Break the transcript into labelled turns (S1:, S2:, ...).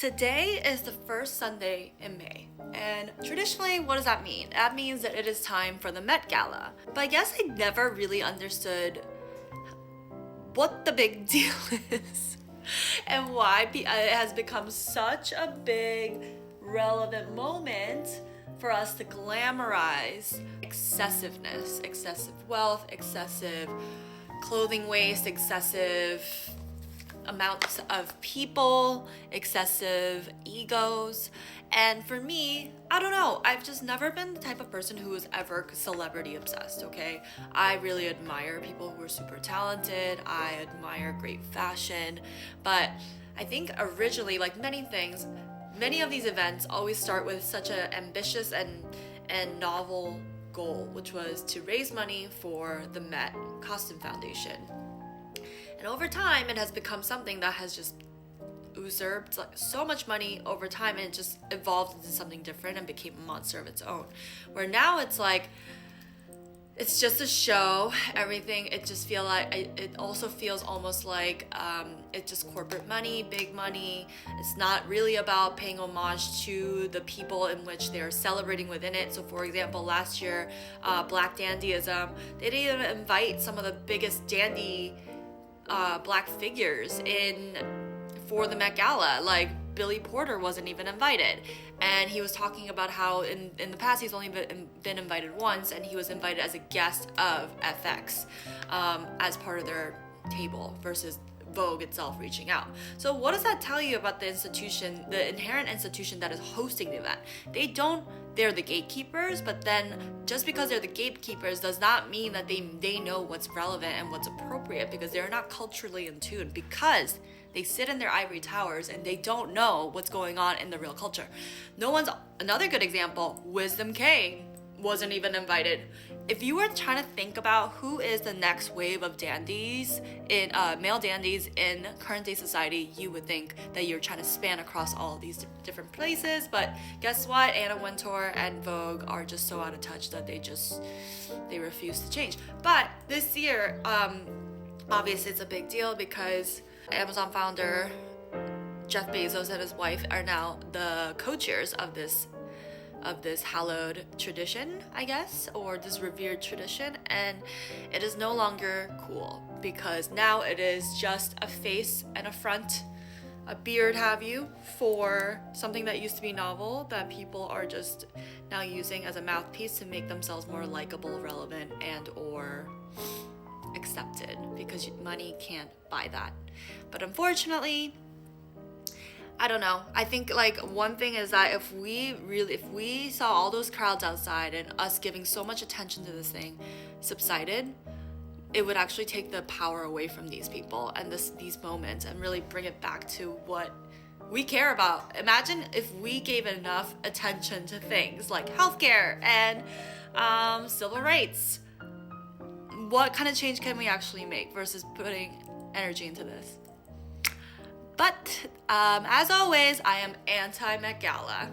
S1: Today is the first Sunday in May, and traditionally, what does that mean? That means that it is time for the Met Gala. But I guess I never really understood what the big deal is and why it has become such a big, relevant moment for us to glamorize excessiveness, excessive wealth, excessive clothing waste, excessive amounts of people, excessive egos. And for me, I don't know, I've just never been the type of person who is ever celebrity obsessed, okay? I really admire people who are super talented, I admire great fashion, but I think originally, like many things, many of these events always start with such an ambitious and novel goal, which was to raise money for the Met Costume Foundation. And over time, it has become something that has just usurped like so much money over time, and it just evolved into something different and became a monster of its own. Where now it's like, it's just a show, everything. It just feel like, it also feels almost like it's just corporate money, big money. It's not really about paying homage to the people in which they're celebrating within it. So for example, last year, Black Dandyism, they didn't even invite some of the biggest dandy Black figures in for the Met Gala. Like Billy Porter wasn't even invited, and he was talking about how in the past he's only been invited once, and he was invited as a guest of FX as part of their table versus Vogue itself reaching out. So what does that tell you about the institution, the inherent institution that is hosting the event? They're the gatekeepers, but then just because they're the gatekeepers does not mean that they know what's relevant and what's appropriate, because they're not culturally in tune, because they sit in their ivory towers and they don't know what's going on in the real culture. Another good example, Wisdom K wasn't even invited. If you were trying to think about who is the next wave of dandies, in male dandies in current day society, you would think that you're trying to span across all these different places. But guess what? Anna Wintour and Vogue are just so out of touch that they refuse to change. But this year, obviously it's a big deal because Amazon founder Jeff Bezos and his wife are now the co-chairs of this hallowed tradition, I guess, or this revered tradition, and it is no longer cool because now it is just a face and a front, a beard have you, for something that used to be novel that people are just now using as a mouthpiece to make themselves more likable, relevant, and or accepted, because money can't buy that. But unfortunately, I don't know. I think like one thing is that if we saw all those crowds outside and us giving so much attention to this thing subsided, it would actually take the power away from these people and these moments and really bring it back to what we care about. Imagine if we gave enough attention to things like healthcare and civil rights. What kind of change can we actually make versus putting energy into this? But as always, I am anti-Met Gala.